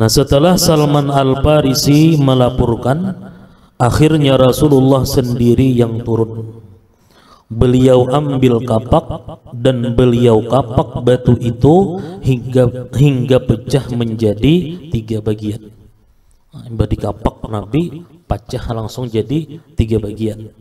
Nah, setelah Salman Al-Farisi melaporkan, akhirnya Rasulullah sendiri yang turun. Beliau ambil kapak dan beliau kapak batu itu hingga pecah menjadi 3 bagian. Di kapak Nabi pecah langsung jadi 3 bagian.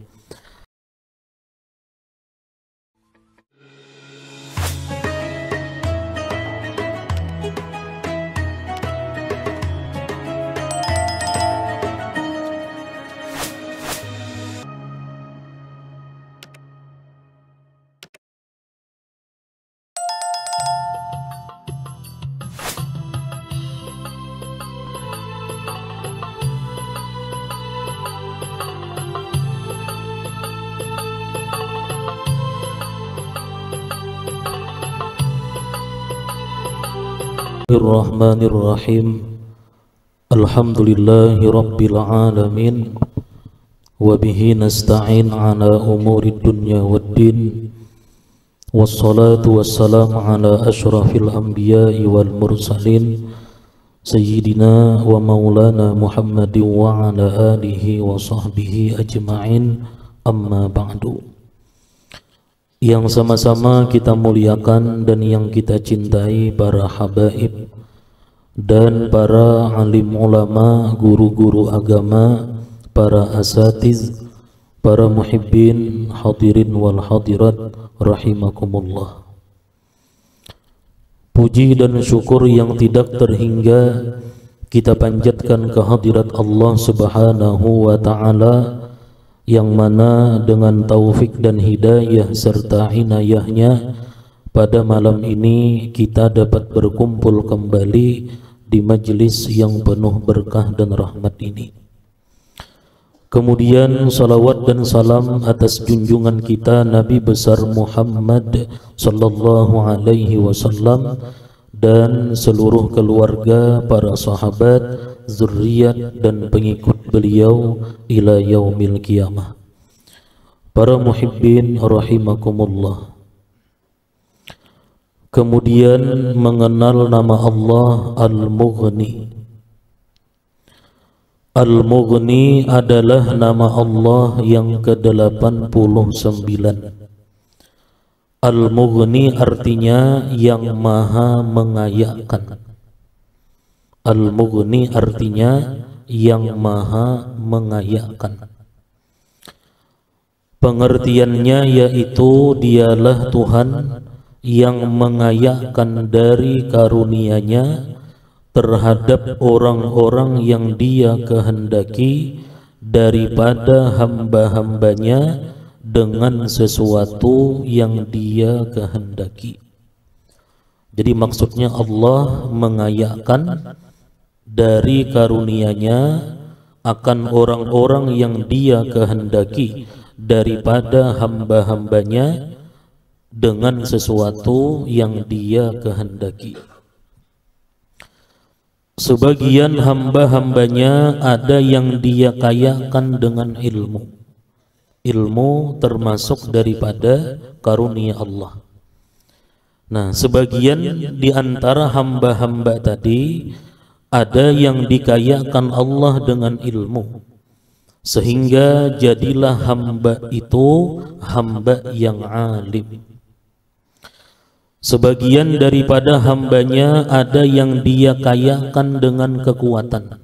Bismillahirrahmanirrahim. Alhamdulillahi rabbil alamin. Wa bihi nasta'in ala umuri dunya waddin. Wassalatu wassalamu ala ashrafil anbiya'i wal mursalin, Sayyidina wa maulana Muhammadin wa ala alihi wa sahbihi ajma'in. Amma ba'du. Yang sama-sama kita muliakan dan yang kita cintai para habaib dan para alim ulama, guru-guru agama, para asatiz, para muhibbin, hadirin wal hadirat rahimakumullah. Puji dan syukur yang tidak terhingga kita panjatkan kehadirat Allah Subhanahu wa ta'ala, yang mana dengan taufik dan hidayah serta inayahnya pada malam ini kita dapat berkumpul kembali di majlis yang penuh berkah dan rahmat ini. Kemudian salawat dan salam atas junjungan kita Nabi besar Muhammad sallallahu alaihi wasallam dan seluruh keluarga, para sahabat, zuriat dan pengikut beliau ila yaumil qiyamah. Para muhibbin rahimakumullah. Kemudian mengenal nama Allah Al-Mughni. Al-Mughni adalah nama Allah yang ke-89. Al-Mughni artinya yang maha mengayakkan. Al-Mughni artinya yang maha mengayakkan. Pengertiannya yaitu dialah Tuhan yang mengayakkan dari karunia-Nya terhadap orang-orang yang Dia kehendaki daripada hamba-hambanya dengan sesuatu yang Dia kehendaki. Jadi maksudnya Allah mengayakkan dari karunia-Nya akan orang-orang yang Dia kehendaki daripada hamba-hambanya dengan sesuatu yang Dia kehendaki. Sebagian hamba-hambanya ada yang Dia kayakan dengan ilmu. Ilmu termasuk daripada karunia Allah. Nah, sebagian di antara hamba-hamba tadi ada yang dikayakan Allah dengan ilmu, sehingga jadilah hamba itu hamba yang alim. Sebagian daripada hambanya ada yang Dia kayakan dengan kekuatan,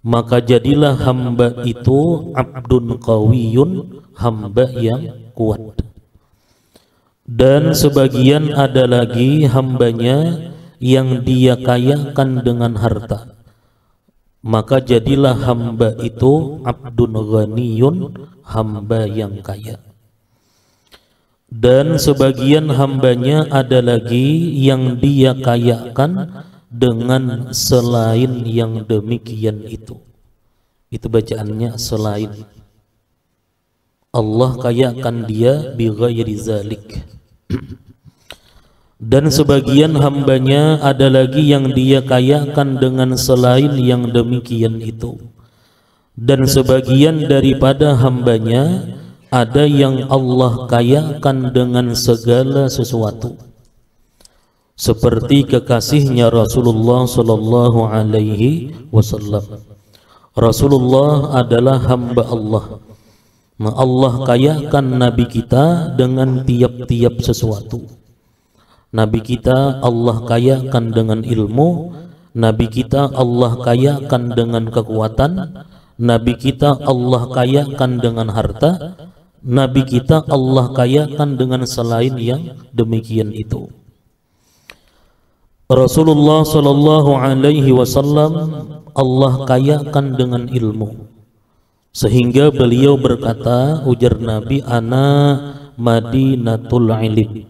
maka jadilah hamba itu abdun qawiyun, hamba yang kuat. Dan sebagian ada lagi hambanya yang Dia kayakan dengan harta, maka jadilah hamba itu abdun ghaniyun, hamba yang kaya. Dan sebagian hambanya ada lagi yang Dia kayakan dengan selain yang demikian itu. Itu bacaannya selain. Allah kayakan dia bi ghairi zalik. Dan sebagian hambanya ada lagi yang Dia kayakan dengan selain yang demikian itu. Dan sebagian daripada hambanya ada yang Allah kayakan dengan segala sesuatu. seperti kekasihnya Rasulullah sallallahu alaihi wasallam. Rasulullah adalah hamba Allah. Allah kayakan Nabi kita dengan tiap-tiap sesuatu. Nabi kita Allah kayakan dengan ilmu, Nabi kita Allah kayakan dengan kekuatan, Nabi kita Allah kayakan dengan harta, Nabi kita Allah kayakan dengan selain yang demikian itu. Rasulullah sallallahu alaihi wasallam Allah kayakan dengan ilmu, sehingga beliau berkata, ujar Nabi, ana madinatul ilim.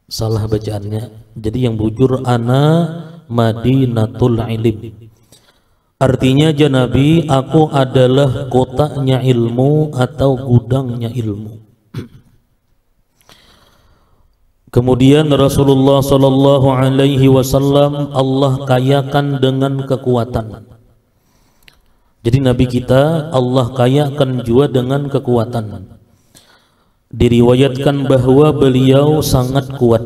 Salah bacaannya, jadi yang bujur ana madinatul ilim. Artinya ya Nabi, aku adalah kotanya ilmu atau gudangnya ilmu. Kemudian Rasulullah sallallahu alaihi wasallam Allah kayakan dengan kekuatan. Jadi Nabi kita Allah kayakan juga dengan kekuatan. Diriwayatkan bahwa beliau sangat kuat.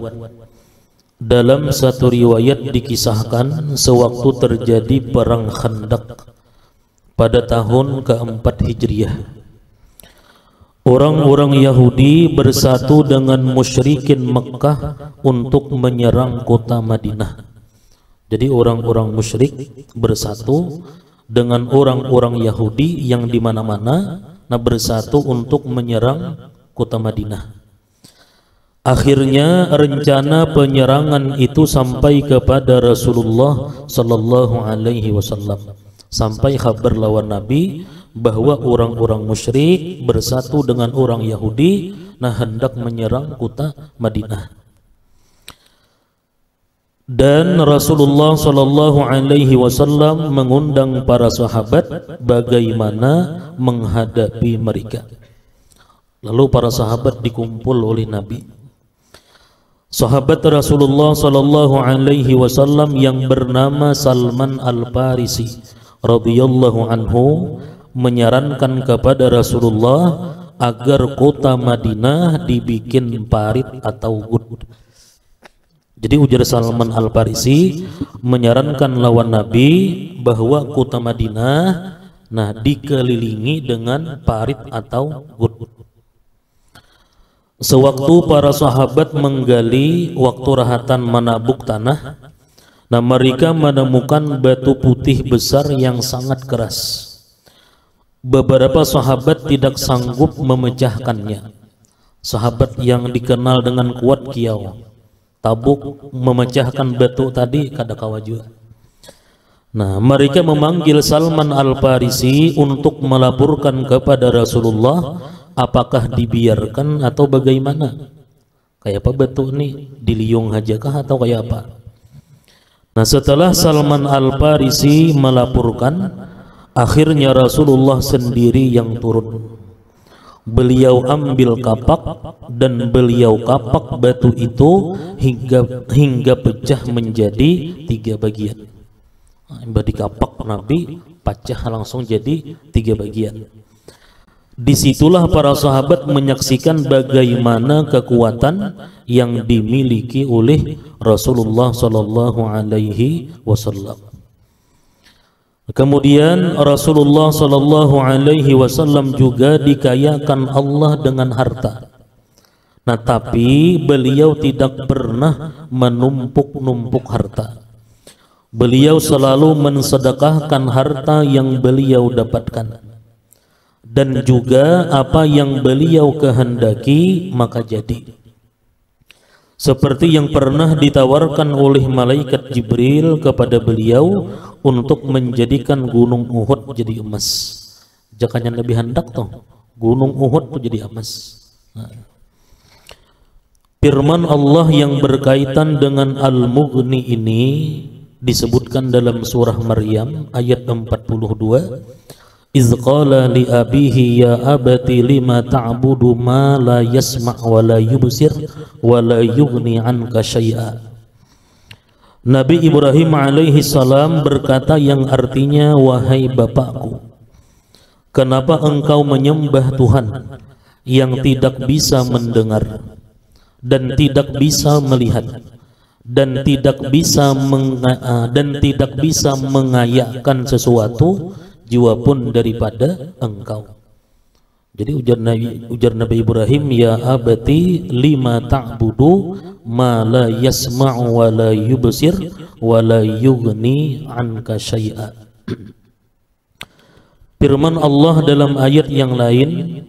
Dalam satu riwayat dikisahkan sewaktu terjadi perang Khandaq pada tahun keempat Hijriah. Orang-orang Yahudi bersatu dengan musyrikin Mekkah untuk menyerang kota Madinah. Jadi orang-orang musyrik bersatu dengan orang-orang Yahudi yang di mana-mana, bersatu untuk menyerang kota Madinah. Akhirnya rencana penyerangan itu sampai kepada Rasulullah sallallahu alaihi wasallam. Sampai kabar lawan Nabi bahwa orang-orang musyrik bersatu dengan orang Yahudi hendak menyerang kota Madinah. Dan Rasulullah sallallahu alaihi wasallam mengundang para sahabat bagaimana menghadapi mereka. Lalu para sahabat dikumpul oleh Nabi. Sahabat Rasulullah sallallahu alaihi wasallam yang bernama Salman Al-Farisi radhiyallahu anhu menyarankan kepada Rasulullah agar kota Madinah dibikin parit atau gud. Jadi ujar Salman Al-Farisi menyarankan lawan Nabi bahwa kota Madinah dikelilingi dengan parit atau gud. Sewaktu para sahabat menggali waktu rahatan menabuk tanah, mereka menemukan batu putih besar yang sangat keras. Beberapa sahabat tidak sanggup memecahkannya. Sahabat yang dikenal dengan kuat kiau, Tabuk memecahkan batu tadi kada kawaju. Mereka memanggil Salman Al-Farisi untuk melaporkan kepada Rasulullah apakah dibiarkan atau bagaimana. Kayak apa batu ini, diliung aja kah atau kayak apa? Setelah Salman Al-Farisi melaporkan, akhirnya Rasulullah sendiri yang turun. Beliau ambil kapak dan beliau kapak batu itu hingga pecah menjadi 3 bagian. Di kapak Nabi pecah langsung jadi 3 bagian. Disitulah para sahabat menyaksikan bagaimana kekuatan yang dimiliki oleh Rasulullah sallallahu alaihi wasallam. Kemudian Rasulullah sallallahu alaihi wasallam juga dikayakan Allah dengan harta. Tapi beliau tidak pernah menumpuk-numpuk harta. Beliau selalu mensedekahkan harta yang beliau dapatkan. Dan juga apa yang beliau kehendaki maka jadi. Seperti yang pernah ditawarkan oleh malaikat Jibril kepada beliau untuk menjadikan gunung Uhud jadi emas. Jakanya Nabi hendak gunung Uhud itu jadi emas. Firman Allah yang berkaitan dengan Al-Mughni ini disebutkan dalam surah Maryam ayat 42. Iz qala li abihi ya abati lima ta'budu ma la yasma' wa la yubsir wa la yughni anka syai'a. Nabi Ibrahim alaihi salam berkata yang artinya, wahai bapakku, kenapa engkau menyembah Tuhan yang tidak bisa mendengar dan tidak bisa melihat dan tidak bisa mengayakkan sesuatu jiwa pun daripada engkau. Jadi ujar Nabi Ibrahim, ya abati lima ta'budu ma la yasma'u wa la yubsir wa la yughni anka syai'a. Firman Allah dalam ayat yang lain,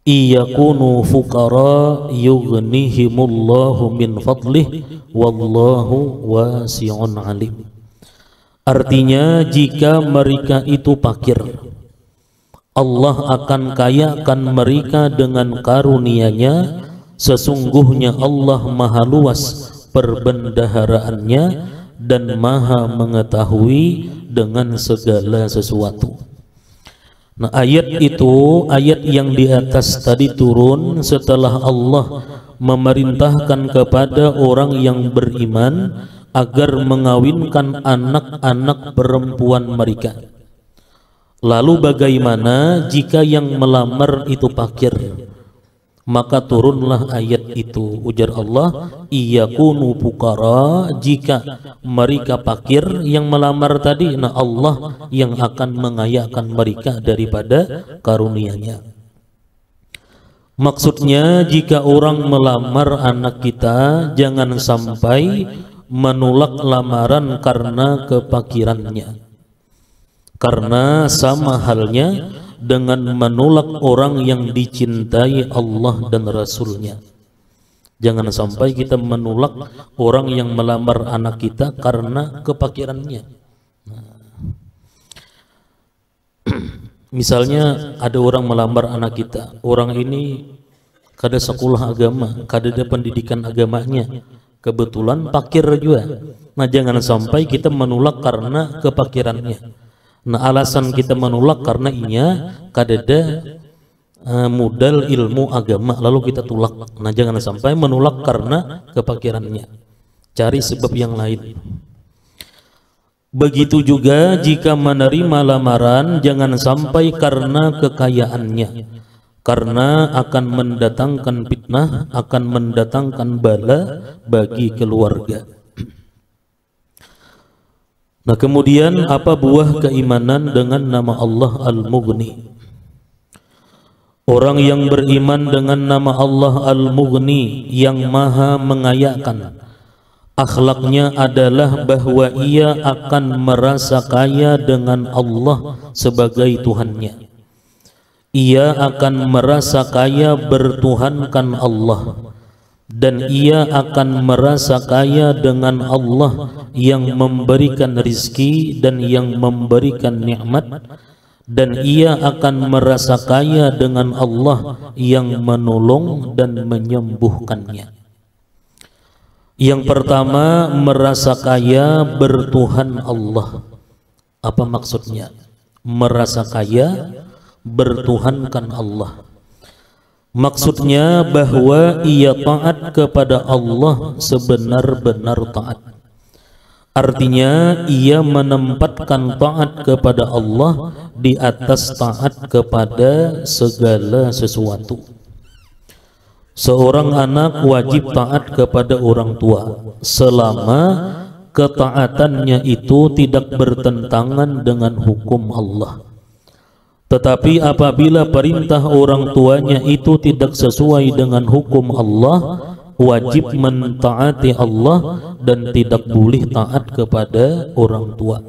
iyakunu fuqara yughnihimullahu min fadlih wallahu wasi'un alim. Artinya jika mereka itu fakir, Allah akan kayakan mereka dengan karunia-Nya. Sesungguhnya Allah maha luas perbendaharaannya dan maha mengetahui dengan segala sesuatu. Nah, ayat itu, ayat yang di atas tadi turun setelah Allah memerintahkan kepada orang yang beriman agar mengawinkan anak-anak perempuan mereka. Lalu bagaimana jika yang melamar itu fakir? Maka turunlah ayat itu. Ujar Allah, iyakunu fuqara, jika mereka fakir yang melamar tadi, nah Allah yang akan mengayakan mereka daripada karunia-Nya. Maksudnya jika orang melamar anak kita, jangan sampai menolak lamaran karena kefakirannya. Karena sama halnya dengan menolak orang yang dicintai Allah dan Rasulnya. Jangan sampai kita menolak orang yang melamar anak kita karena kefakirannya. Misalnya ada orang melamar anak kita, orang ini kada sekolah agama, kada ada pendidikan agamanya, kebetulan fakir juga. Nah, jangan sampai kita menolak karena kefakirannya. Nah, alasan kita menolak karena inya kadada modal ilmu agama, lalu kita tolak. Nah, jangan sampai menolak karena kefakirannya. Cari sebab yang lain. Begitu juga jika menerima lamaran, jangan sampai karena kekayaannya, karena akan mendatangkan fitnah, akan mendatangkan bala bagi keluarga. Nah, kemudian apa buah keimanan dengan nama Allah Al-Mughni? Orang yang beriman dengan nama Allah Al-Mughni yang maha mengayakan, akhlaknya adalah bahwa ia akan merasa kaya dengan Allah sebagai Tuhannya. Ia akan merasa kaya bertuhankan Allah, dan ia akan merasa kaya dengan Allah yang memberikan rizki dan yang memberikan nikmat, dan ia akan merasa kaya dengan Allah yang menolong dan menyembuhkannya. Yang pertama, merasa kaya bertuhan Allah. Apa maksudnya? Merasa kaya bertuhankan Allah. Maksudnya bahwa ia taat kepada Allah sebenar-benar taat. Artinya ia menempatkan taat kepada Allah di atas taat kepada segala sesuatu. Seorang anak wajib taat kepada orang tua selama ketaatannya itu tidak bertentangan dengan hukum Allah. Tetapi apabila perintah orang tuanya itu tidak sesuai dengan hukum Allah, wajib mentaati Allah dan tidak boleh taat kepada orang tua.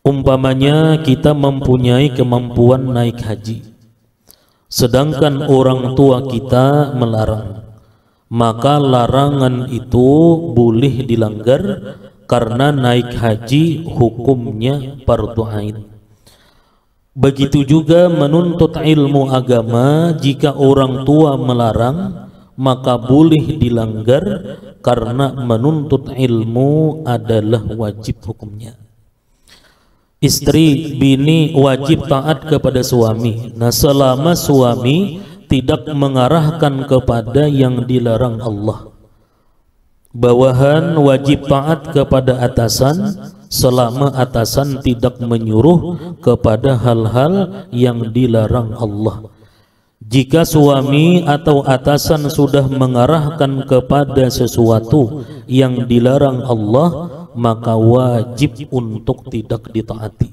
Umpamanya kita mempunyai kemampuan naik haji, sedangkan orang tua kita melarang, maka larangan itu boleh dilanggar karena naik haji hukumnya fardu ain. Begitu juga menuntut ilmu agama, jika orang tua melarang maka boleh dilanggar karena menuntut ilmu adalah wajib hukumnya. Istri, bini wajib taat kepada suami. Nah, selama suami tidak mengarahkan kepada yang dilarang Allah. Bawahan wajib taat kepada atasan selama atasan tidak menyuruh kepada hal-hal yang dilarang Allah. Jika suami atau atasan sudah mengarahkan kepada sesuatu yang dilarang Allah, maka wajib untuk tidak ditaati.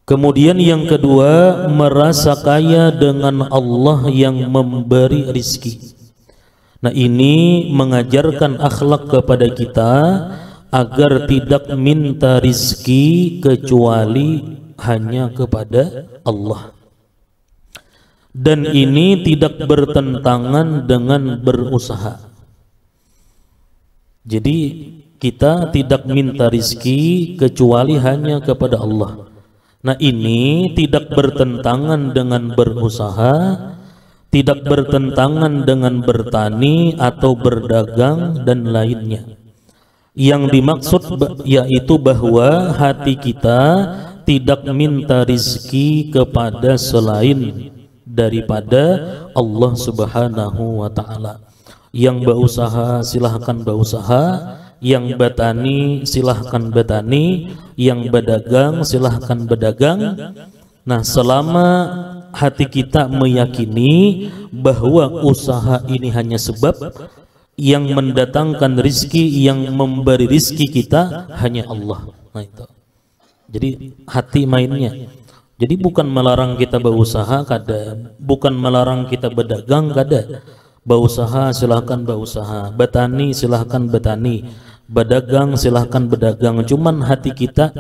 Kemudian yang kedua, merasa kaya dengan Allah yang memberi rizki. Nah, ini mengajarkan akhlak kepada kita agar tidak minta rizki kecuali hanya kepada Allah. Dan ini tidak bertentangan dengan berusaha. Jadi kita tidak minta rizki kecuali hanya kepada Allah. Nah, ini tidak bertentangan dengan berusaha, tidak bertentangan dengan bertani atau berdagang dan lainnya. Yang dimaksud yaitu bahwa hati kita tidak minta rizki kepada selain daripada Allah Subhanahu wa ta'ala. Yang berusaha silahkan berusaha, yang bertani silahkan bertani, yang berdagang silahkan berdagang. Nah, selama hati kita meyakini bahwa usaha ini hanya sebab, yang mendatangkan rizki, yang memberi rizki kita hanya Allah. Nah, itu jadi hati mainnya. Jadi bukan melarang kita berusaha, kada. Bukan melarang kita berdagang, kada. Berusaha silahkan berusaha, bertani silahkan bertani, berdagang silahkan berdagang. Cuman hati kita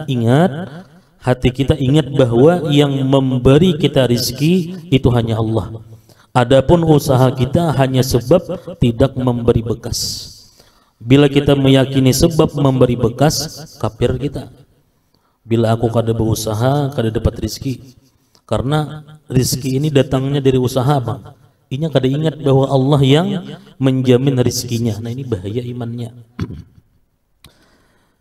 ingat bahwa yang memberi kita rizki itu hanya Allah. Adapun usaha kita hanya sebab, tidak memberi bekas. Bila kita meyakini sebab memberi bekas, kafir kita. Bila aku kada berusaha, kada dapat rizki. Karena rizki ini datangnya dari usaha, bang. Inya kada ingat bahwa Allah yang menjamin rizkinya. Nah, ini bahaya imannya.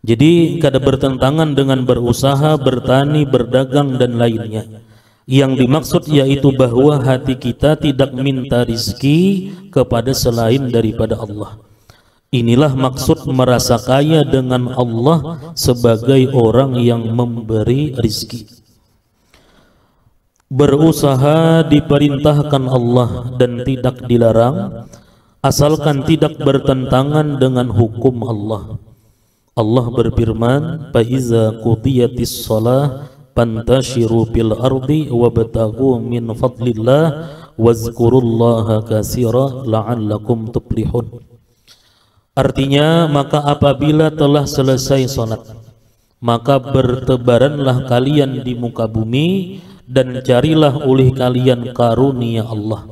Jadi kada bertentangan dengan berusaha, bertani, berdagang dan lainnya. Yang dimaksud yaitu bahwa hati kita tidak minta rizki kepada selain daripada Allah. Inilah maksud merasa kaya dengan Allah sebagai orang yang memberi rizki. Berusaha diperintahkan Allah dan tidak dilarang, asalkan tidak bertentangan dengan hukum Allah. Allah berfirman, "Faiza qudiyatis shalah fantashiru fil ardi wabtaghu min fadlillah wazkurullaha katsira la'allakum tuflihun." Artinya, maka apabila telah selesai salat, maka bertebaranlah kalian di muka bumi dan carilah oleh kalian karunia Allah.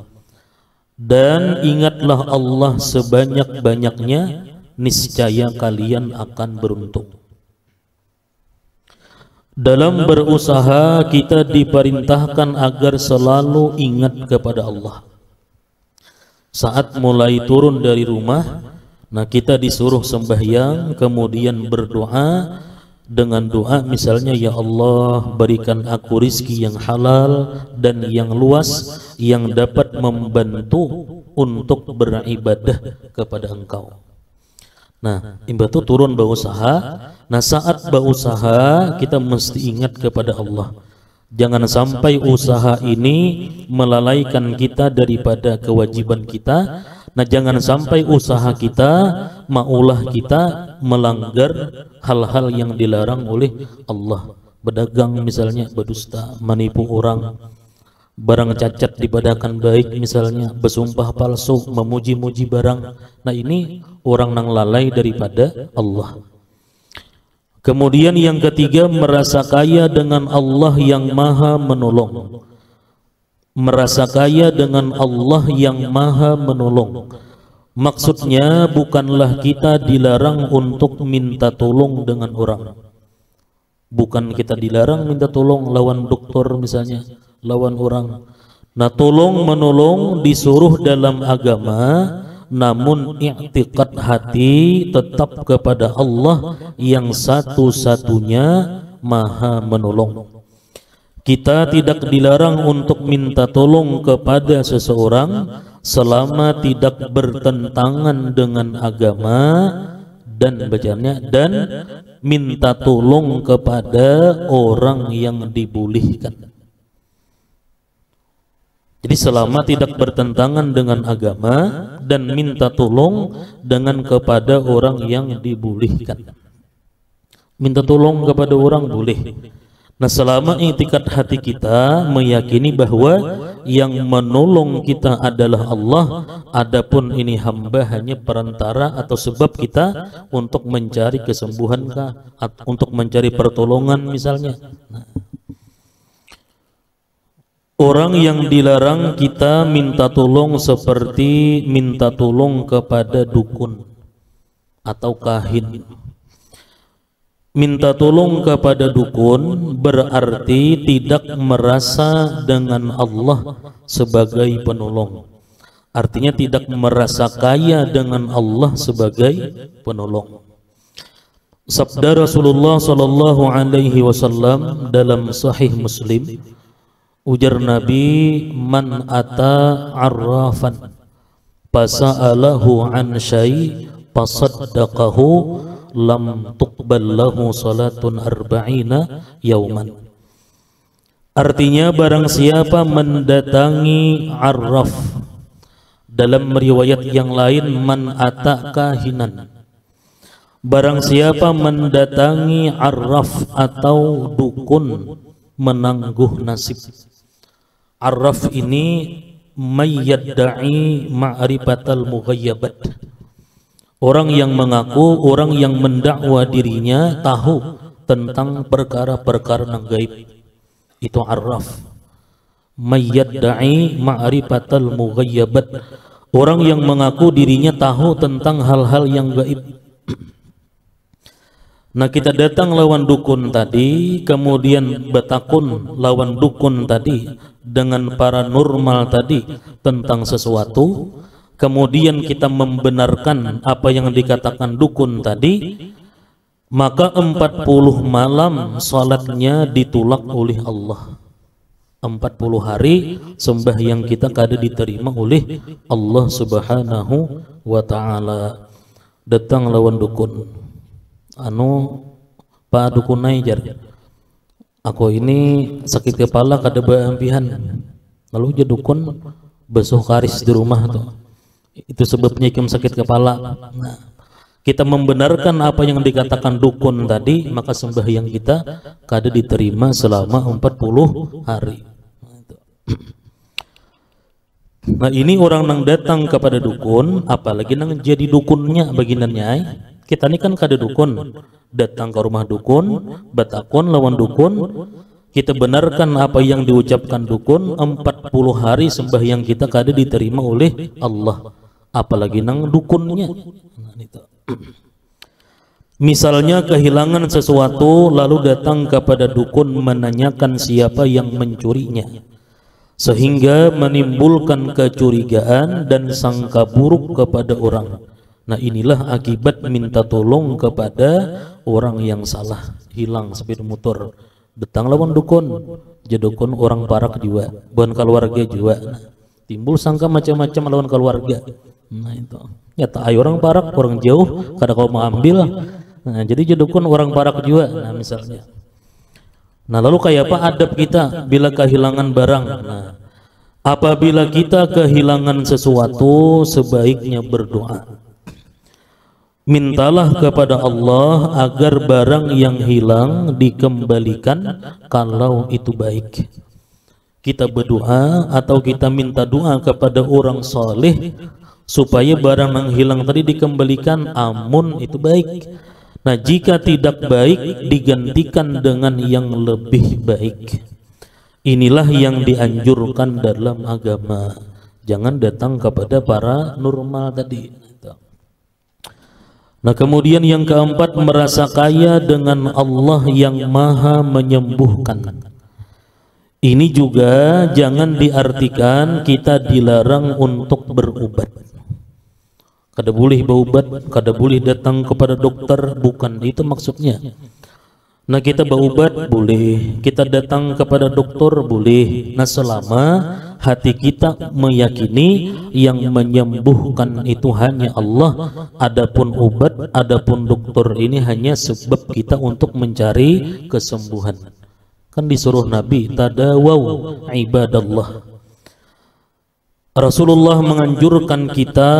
Dan ingatlah Allah sebanyak-banyaknya, niscaya kalian akan beruntung. Dalam berusaha kita diperintahkan agar selalu ingat kepada Allah. Saat mulai turun dari rumah, nah kita disuruh sembahyang, kemudian berdoa dengan doa misalnya, ya Allah berikan aku rizki yang halal dan yang luas yang dapat membantu untuk beribadah kepada Engkau. Nah, itu turun berusaha. Nah, saat berusaha kita mesti ingat kepada Allah. Jangan sampai usaha ini melalaikan kita daripada kewajiban kita. Nah, jangan sampai usaha kita, maulah kita melanggar hal-hal yang dilarang oleh Allah. Berdagang misalnya, berdusta, menipu orang, barang cacat dipadakan baik misalnya, bersumpah palsu, memuji-muji barang. Nah, ini orang nang lalai daripada Allah. Kemudian yang ketiga, merasa kaya dengan Allah yang maha menolong. Merasa kaya dengan Allah yang maha menolong. Maksudnya bukanlah kita dilarang untuk minta tolong dengan orang. Bukan kita dilarang minta tolong lawan dokter misalnya, lawan orang. Nah, tolong menolong disuruh dalam agama, namun i'tiqad hati tetap kepada Allah yang satu-satunya maha menolong. Kita tidak dilarang untuk minta tolong kepada seseorang selama tidak bertentangan dengan agama dan bacanya, dan minta tolong kepada orang yang dibolehkan. Jadi selama tidak bertentangan dengan agama dan minta tolong dengan kepada orang yang dibolehkan. Minta tolong kepada orang boleh. Nah, selama i'tikad hati kita meyakini bahwa yang menolong kita adalah Allah, adapun ini hamba hanya perantara atau sebab kita untuk mencari kesembuhan kah, untuk mencari pertolongan misalnya. Nah, orang yang dilarang kita minta tolong seperti minta tolong kepada dukun atau kahin. Minta tolong kepada dukun berarti tidak merasa dengan Allah sebagai penolong. Artinya tidak merasa kaya dengan Allah sebagai penolong. Sabda Rasulullah sallallahu alaihi wasallam dalam Sahih Muslim, ujar Nabi, man ata arrafan fasa'alahu an syai' fasaddaqahu lam tuqbal lahu salatun arba'ina yauman. Artinya barang siapa mendatangi arraf, dalam riwayat yang lain man ata kahinan, barang siapa mendatangi arraf atau dukun menangguh nasib. Arraf ini mayyadda'i ma'rifatal mughayyabat, orang yang mengaku, orang yang mendakwa dirinya tahu tentang perkara-perkara yang gaib. Itu arraf. Mayyadda'i ma'rifatal mughayyabat, orang yang mengaku dirinya tahu tentang hal-hal yang gaib. Nah, kita datang lawan dukun tadi, kemudian bertakun lawan dukun tadi dengan paranormal tadi tentang sesuatu, kemudian kita membenarkan apa yang dikatakan dukun tadi, maka 40 malam salatnya ditolak oleh Allah. 40 hari sembahyang kita kada diterima oleh Allah Subhanahu wa taala. Datang lawan dukun. Pak dukun jar, aku ini sakit kepala kada beampihan. Lalu dia dukun besuh karis di rumah tuh. Itu sebabnya kim sakit kepala. Nah, kita membenarkan apa yang dikatakan dukun tadi, maka sembahyang kita kada diterima selama 40 hari. Nah, ini orang nang datang kepada dukun, apalagi nang jadi dukunnya baginannya. Kita ini kan kada dukun, datang ke rumah dukun, batakun lawan dukun, kita benarkan apa yang diucapkan dukun, 40 hari sembahyang kita kada diterima oleh Allah, apalagi nang dukunnya. Misalnya kehilangan sesuatu lalu datang kepada dukun menanyakan siapa yang mencurinya, sehingga menimbulkan kecurigaan dan sangka buruk kepada orang. Nah, inilah akibat minta tolong kepada orang yang salah, hilang sepeda motor, datang lawan dukun, jadi dukun orang parak juga, bukan keluarga juga. Nah, timbul sangka macam-macam lawan keluarga. Nah, itu nyata orang parak, orang jauh, kada kau mau ambil. Nah, jadi dukun orang parak juga. Nah, misalnya. Nah, lalu kayak apa adab kita bila kehilangan barang? Nah, apabila kita kehilangan sesuatu, sebaiknya berdoa. Mintalah kepada Allah agar barang yang hilang dikembalikan kalau itu baik. Kita berdoa atau kita minta doa kepada orang soleh supaya barang yang hilang tadi dikembalikan, amun itu baik. Nah, jika tidak baik digantikan dengan yang lebih baik. Inilah yang dianjurkan dalam agama. Jangan datang kepada para normal tadi. Nah, kemudian yang keempat, merasa kaya dengan Allah yang maha menyembuhkan. Ini juga jangan diartikan kita dilarang untuk berobat. Kada boleh berobat, kada boleh datang kepada dokter, bukan itu maksudnya. Nah, kita berobat boleh, kita datang kepada dokter boleh. Nah, selama hati kita meyakini yang menyembuhkan itu hanya Allah, adapun obat, adapun dokter ini hanya sebab kita untuk mencari kesembuhan. Kan disuruh Nabi tadawau ibadallah. Rasulullah menganjurkan kita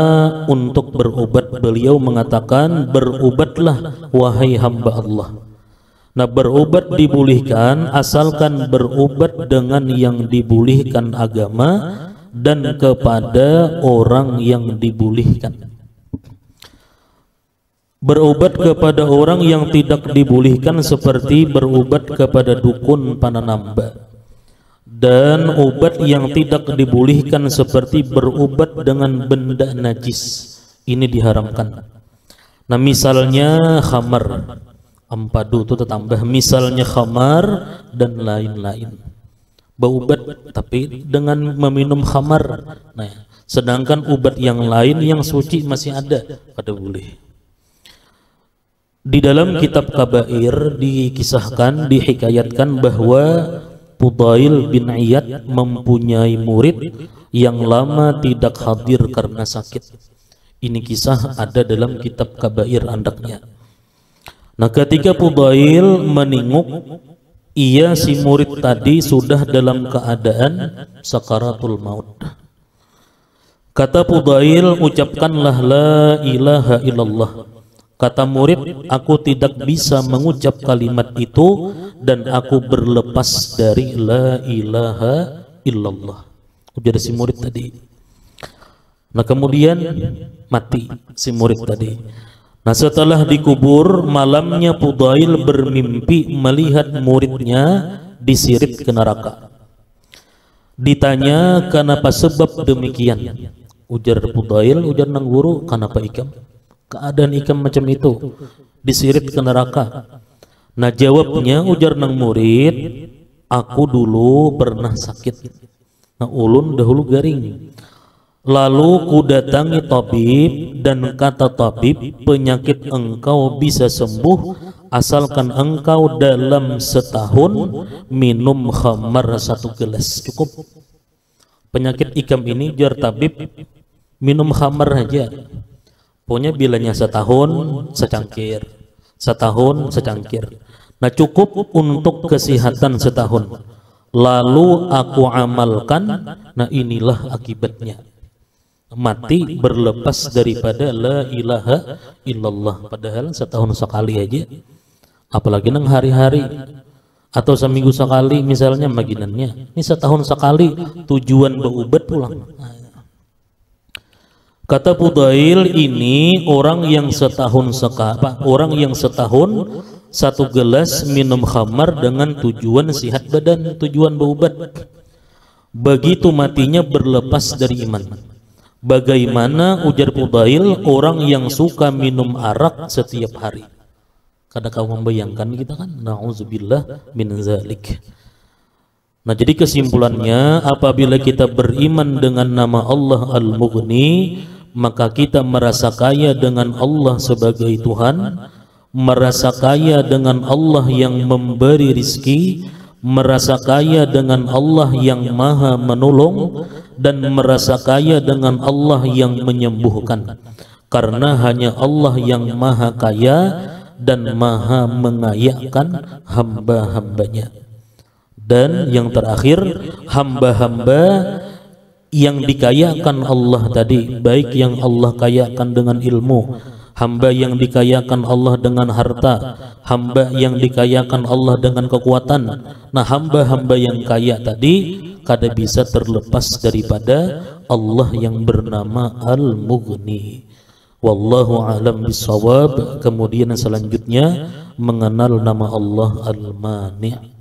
untuk berobat. Beliau mengatakan, berobatlah wahai hamba Allah. Nah, berobat dibolehkan asalkan berobat dengan yang dibolehkan agama dan kepada orang yang dibolehkan. Berobat kepada orang yang tidak dibolehkan seperti berobat kepada dukun pananamba. Dan obat yang tidak dibolehkan seperti berobat dengan benda najis, ini diharamkan. Nah, misalnya khamar, ampadu itu tertambah, misalnya khamar dan lain-lain. Berobat tapi dengan meminum khamar. Nah, sedangkan obat yang lain yang suci masih ada, pada boleh. Di dalam kitab Kabair dikisahkan, dihikayatkan bahwa Fudail bin Iyad mempunyai murid yang lama tidak hadir karena sakit. Ini kisah ada dalam kitab Kabair andaknya. Nah, ketika Fudail menengok, ia si murid tadi sudah dalam keadaan sakaratul maut. Kata Fudail, ucapkanlah la ilaha illallah. Kata murid, aku tidak bisa mengucap kalimat itu dan aku berlepas dari la ilaha illallah. Ujar si murid tadi. Nah, kemudian mati si murid tadi. Nah, setelah dikubur, malamnya Fudail bermimpi melihat muridnya disirit ke neraka. Ditanya, kenapa sebab demikian? Ujar Fudail, ujar nang guru, kenapa ikam? Keadaan ikam macam itu, disirit ke neraka. Nah, jawabnya ujar nang murid, aku dulu pernah sakit. Nah, ulun dahulu garing. Lalu ku datangi tabib dan kata tabib, penyakit engkau bisa sembuh asalkan engkau dalam setahun minum khamar 1 gelas. Cukup. Penyakit ikam ini jar tabib, minum khamar aja. Pokoknya bilanya setahun secangkir, setahun secangkir. Nah, cukup untuk kesehatan setahun. Lalu aku amalkan, nah inilah akibatnya. Mati berlepas daripada la ilaha illallah. Padahal setahun sekali aja, apalagi nang hari-hari atau seminggu sekali misalnya maginannya. Ini setahun sekali tujuan berobat pulang. Kata Fudail, ini orang yang setahun orang yang setahun 1 gelas minum khamar dengan tujuan sihat badan, tujuan berobat. Begitu matinya berlepas dari iman. Bagaimana, ujar Fudail, orang yang suka minum arak setiap hari? Kadang kau membayangkan kita kan, na'udzubillah min zalik. Nah, jadi kesimpulannya, apabila kita beriman dengan nama Allah Al-Mughni, maka kita merasa kaya dengan Allah sebagai Tuhan, merasa kaya dengan Allah yang memberi rizki, merasa kaya dengan Allah yang maha menolong, dan merasa kaya dengan Allah yang menyembuhkan. Karena hanya Allah yang maha kaya dan maha mengayakan hamba-hambanya. Dan yang terakhir, hamba-hamba yang dikayakan Allah tadi, baik yang Allah kayakan dengan ilmu, hamba yang dikayakan Allah dengan harta, hamba yang dikayakan Allah dengan kekuatan. Nah, hamba-hamba yang kaya tadi kada bisa terlepas daripada Allah yang bernama Al-Mughni. Wallahu a'lam bissawab. Kemudian selanjutnya mengenal nama Allah Al-Mani'.